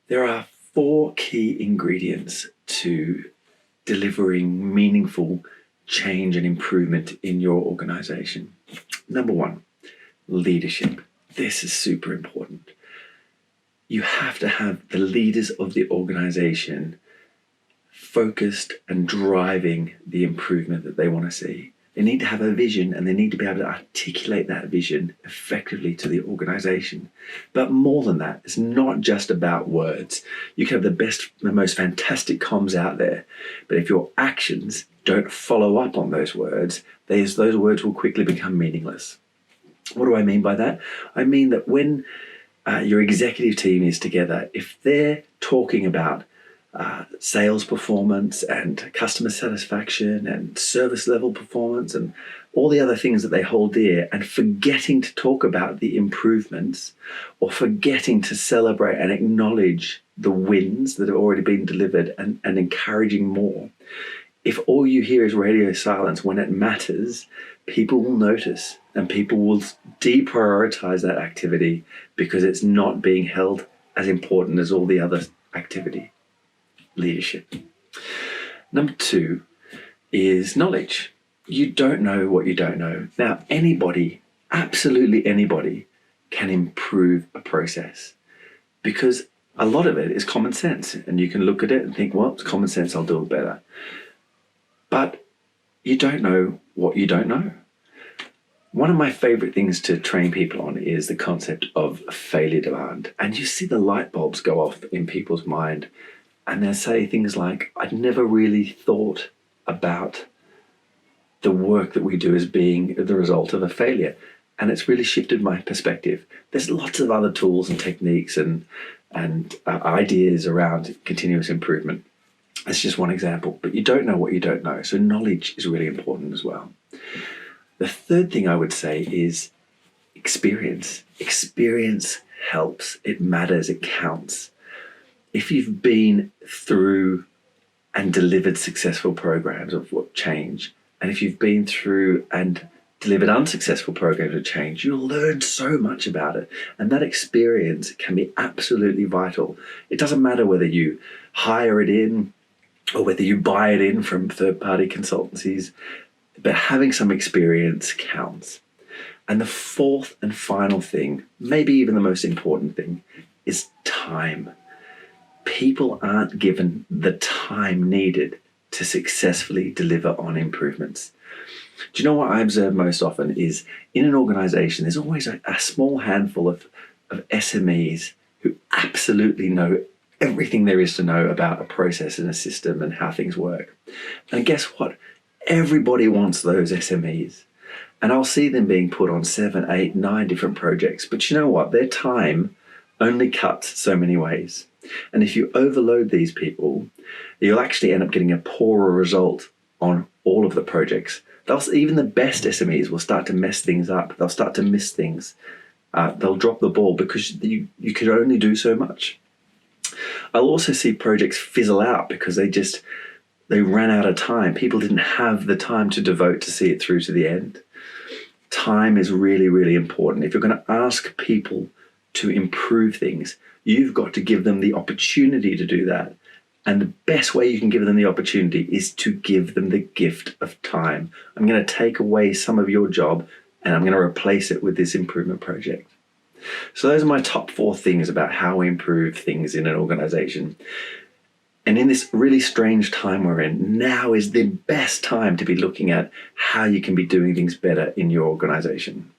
There are four key ingredients to delivering meaningful change and improvement in your organization. Number one, leadership. This is super important. You have to have the leaders of the organization focused and driving the improvement that they want to see. They need to have a vision, and they need to be able to articulate that vision effectively to the organization. But more than that, it's not just about words. You can have the most fantastic comms out there, but if your actions don't follow up on those words, those words will quickly become meaningless. What do I mean by that? I mean that when your executive team is together, if they're talking about sales performance and customer satisfaction and service level performance and all the other things that they hold dear, and forgetting to talk about the improvements or forgetting to celebrate and acknowledge the wins that have already been delivered and encouraging more. If all you hear is radio silence when it matters, people will notice and people will deprioritize that activity because it's not being held as important as all the other activity. Leadership. Number two is knowledge. You don't know what you don't know. Now, anybody, absolutely anybody, can improve a process because a lot of it is common sense, and you can look at it and think, well, it's common sense, I'll do it better. But you don't know what you don't know. One of my favorite things to train people on is the concept of failure demand. And you see the light bulbs go off in people's mind, and they'll say things like, I'd never really thought about the work that we do as being the result of a failure. And it's really shifted my perspective. There's lots of other tools and techniques and ideas around continuous improvement. That's just one example, but you don't know what you don't know. So knowledge is really important as well. The third thing I would say is experience. Experience helps. It matters. It counts. If you've been through and delivered successful programs of change, and if you've been through and delivered unsuccessful programs of change, you'll learn so much about it. And that experience can be absolutely vital. It doesn't matter whether you hire it in or whether you buy it in from third-party consultancies, but having some experience counts. And the fourth and final thing, maybe even the most important thing, is time. People aren't given the time needed to successfully deliver on improvements. Do you know what I observe most often is in an organization, there's always a small handful of SMEs who absolutely know everything there is to know about a process and a system and how things work. And guess what? Everybody wants those SMEs. And I'll see them being put on 7, 8, 9 different projects. But you know what? Their time only cuts so many ways. And if you overload these people, you'll actually end up getting a poorer result on all of the projects. Even the best SMEs will start to mess things up. They'll start to miss things. They'll drop the ball because you can only do so much. I'll also see projects fizzle out because they ran out of time. People didn't have the time to devote to see it through to the end. Time is really, really important. If you're going to ask people to improve things, you've got to give them the opportunity to do that. And the best way you can give them the opportunity is to give them the gift of time. I'm going to take away some of your job and I'm going to replace it with this improvement project. So those are my top 4 things about how we improve things in an organization. And in this really strange time we're in, now is the best time to be looking at how you can be doing things better in your organization.